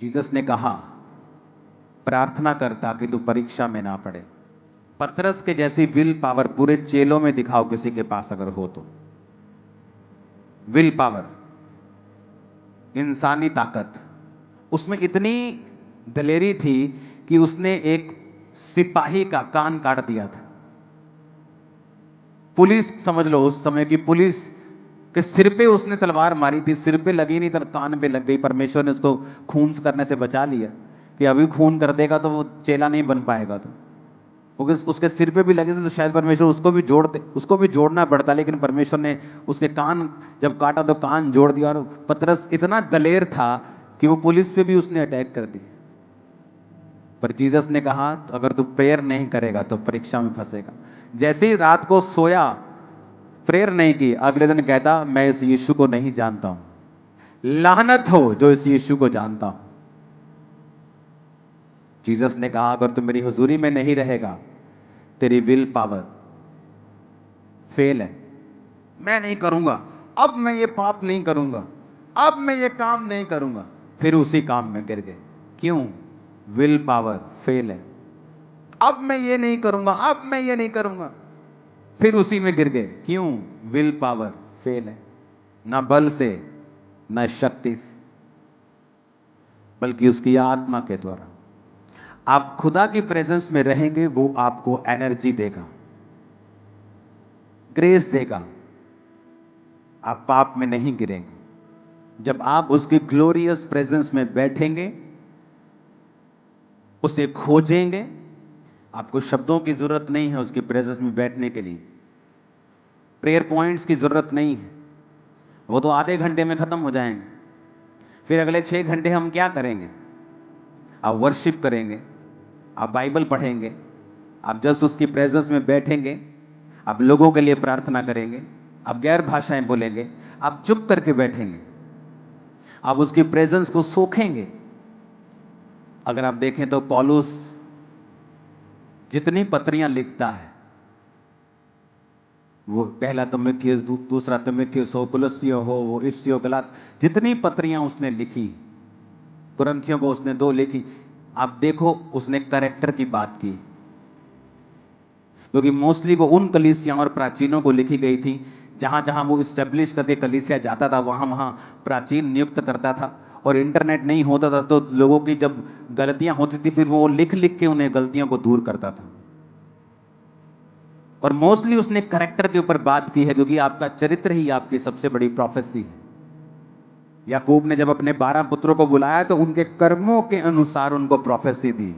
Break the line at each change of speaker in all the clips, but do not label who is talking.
Jesus ने कहा, प्रार्थना कर ताकि तू परीक्षा में ना पड़े। पतरस के जैसी विल पावर पूरे चेलों में दिखाओ किसी के पास अगर हो तो। विल पावर, इंसानी ताकत, उसमें इतनी दलेरी थी कि उसने एक सिपाही का कान काट दिया था। पुलिस समझ लो, उस समय की पुलिस के सिर पे उसने तलवार मारी थी, सिर पे लगी नहीं तो कान पे लग गई। परमेश्वर ने उसको खून करने से बचा लिया कि अभी खून कर देगा तो वो चेला नहीं बन पाएगा। तो उसके सिर पे भी लगे थे तो शायद परमेश्वर उसको भी जोड़ना पड़ता, लेकिन परमेश्वर ने उसके कान जब काटा तो कान जोड़ दिया। और पतरस इतना दलेर था कि वो पुलिस पे भी उसने अटैक कर दिया। पर जीसस ने कहा, तो अगर तू प्रेयर नहीं करेगा तो परीक्षा में फंसेगा। जैसे ही रात को सोया, प्रेयर नहीं की, अगले दिन कहता, मैं इस यीशु को नहीं जानता हूं। लानत हो जो इस यीशु को जानता हूं। जीसस ने कहा, अगर तू मेरी हुजूरी में नहीं रहेगा, तेरी विल पावर फेल है। मैं नहीं करूंगा, अब मैं ये पाप नहीं करूंगा, अब मैं ये काम नहीं करूंगा। फिर उसी काम में गिर गए। क्यों? विल पावर फेल है। अब मैं ये नहीं करूंगा, अब मैं ये नहीं करूंगा, फिर उसी में गिर गए। क्यों? विल पावर फेल है। ना बल से, ना शक्ति से, बल्कि उसकी आत्मा के द्वारा। आप खुदा की प्रेजेंस में रहेंगे, वो आपको एनर्जी देगा, ग्रेस देगा। आप पाप में नहीं गिरेंगे। जब आप उसकी ग्लोरियस प्रेजेंस में बैठेंगे, उसे खोजेंगे, आपको शब्दों की जरूरत नहीं है उसकी प्रेजेंस में बैठने के लिए। प्रेयर पॉइंट्स की जरूरत नहीं है, वो तो आधे घंटे में खत्म हो जाएंगे। फिर अगले 6 घंटे हम क्या करेंगे? आप वर्शिप करेंगे, आप बाइबल पढ़ेंगे, आप जस्ट उसकी प्रेजेंस में बैठेंगे, आप लोगों के लिए प्रार्थना करेंगे, आप गैर भाषाएं बोलेंगे, आप चुप करके बैठेंगे, आप उसकी प्रेजेंस को सोखेंगे। अगर आप देखें तो पौलुस जितनी पत्रियां लिखता है, वो पहला तीमुथियुस, दूसरा तीमुथियुस हो, कुलुस्सियों हो, वो इफिसियों, गलात, जितनी पत्रियां उसने लिखी, कुरिन्थियों को उसने 2 लिखी। आप देखो, उसने कैरेक्टर की बात की, क्योंकि मोस्टली वो उन कलीसियां और प्राचीनों को लिखी गई थी जहां जहां वो इस्टेब्लिश करके कलीसिया जाता था, वहां वहां प्राचीन नियुक्त करता था। और इंटरनेट नहीं होता था, तो लोगों की जब गलतियां होती थी, फिर वो लिख लिख के उन्हें गलतियों को दूर करता था। और मोस्टली उसने कैरेक्टर के ऊपर बात की है, क्योंकि आपका चरित्र ही आपकी सबसे बड़ी प्रोफेसी है। याकूब ने जब अपने 12 पुत्रों को बुलाया तो उनके कर्मों के अनुसार उनको प्रोफेसी दी,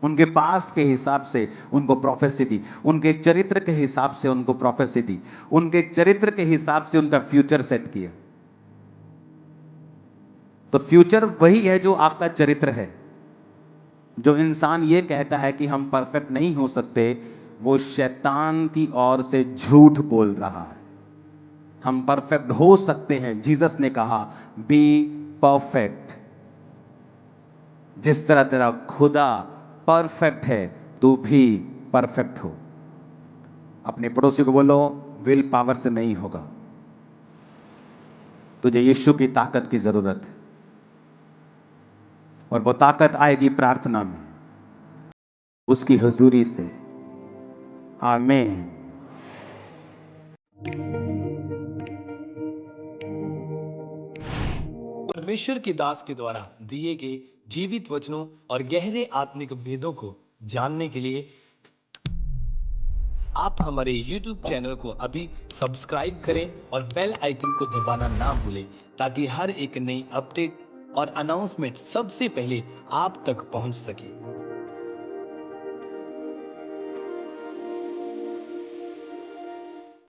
उनके पास के हिसाब से उनको प्रोफेसी दी, उनके चरित्र के हिसाब से उनको प्रोफेसी दी, उनके चरित्र के हिसाब से उनका फ्यूचर सेट किया। तो फ्यूचर वही है जो आपका चरित्र है। जो इंसान ये कहता है कि हम परफेक्ट नहीं हो सकते, वो शैतान की ओर से झूठ बोल रहा है। हम परफेक्ट हो सकते हैं। जीसस ने कहा, बी परफेक्ट। जिस तरह तेरा खुदा परफेक्ट है, तू भी परफेक्ट हो। अपने पड़ोसी को बोलो, विल पावर से नहीं होगा, तुझे यीशु की ताकत की जरूरत है। और वो ताकत आएगी प्रार्थना में, उसकी हुजूरी से। आमीन।
परमेश्वर के दास के द्वारा दिए गए जीवित वचनों और गहरे आत्मिक भेदों को जानने के लिए आप हमारे YouTube चैनल को अभी सब्सक्राइब करें और बेल आइकन को दबाना ना भूलें, ताकि हर एक नई अपडेट और अनाउंसमेंट सबसे पहले आप तक पहुंच सके।